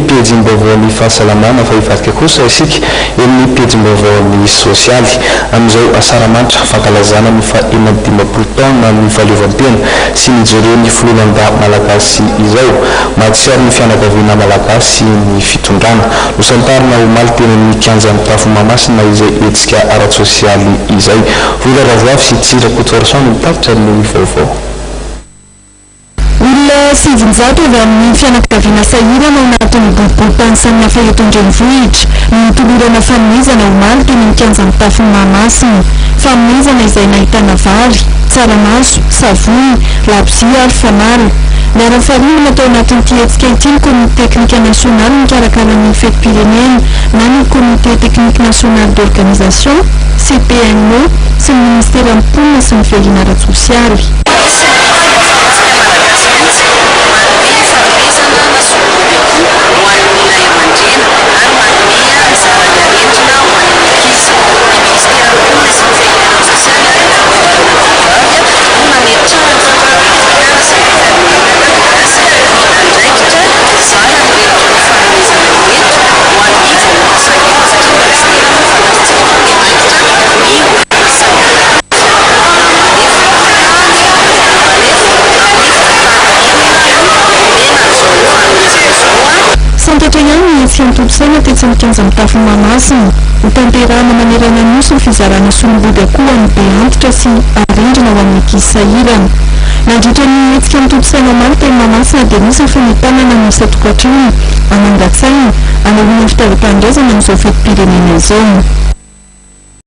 pejim-baovaon'ny fahasalamana fa hivadika kosa isika amin'ny pejim-baovaon'ny sosialy amin'izao asaramanitra fankalazana ny fa-enadimapolo taona ny fahaleovantena sy nijereny filonam-ba malagasy izao mahatsiaro ny fianakaviana malagasy ny fitondrana nosantarina ho maly teny amin'ny kianjan'ny tafomamasina izay etsika ara-tsosialy izay vola ravoavy sy tsira kotorasano mitaritra ny vaovao. Olona sivinjato avy amin'ny fianakaviana sahirana ao anatin'ny boriboritany samihafa eto an-drenivohitra nitolorana fanomezana omaly teny amin'ny kianjan'ny tafomamasina. Fanomezana izay nahitana vary, tsaramaso, savony, labozia ary fanala. Miara-faharoa natao anatin'ity hetsika ity ny komite teknika nasionaly mikarakara ny fetim-pirenena na ny komite teknika nasionaly d'organisation CPNO sy ny ministera mponina sy ny velona ara-tsosialy. Santatra ihany ny etsy antolo-tsaina tetsy amin'ny kianjan'ny tafomamasina hotanterahana manerana nosy ny fizarana solobody akoho amin'ny be antitra sy arendrina ho amin'ny ankizy sahirana. Nandritra ny etsika antolo-tsaina maro teny Mamasina dia misy ny fametanana ny isa-tokantrano, anangan-tsaina, anahoana fitaovam-pandrazana amin'izao fetim-pirenena izao.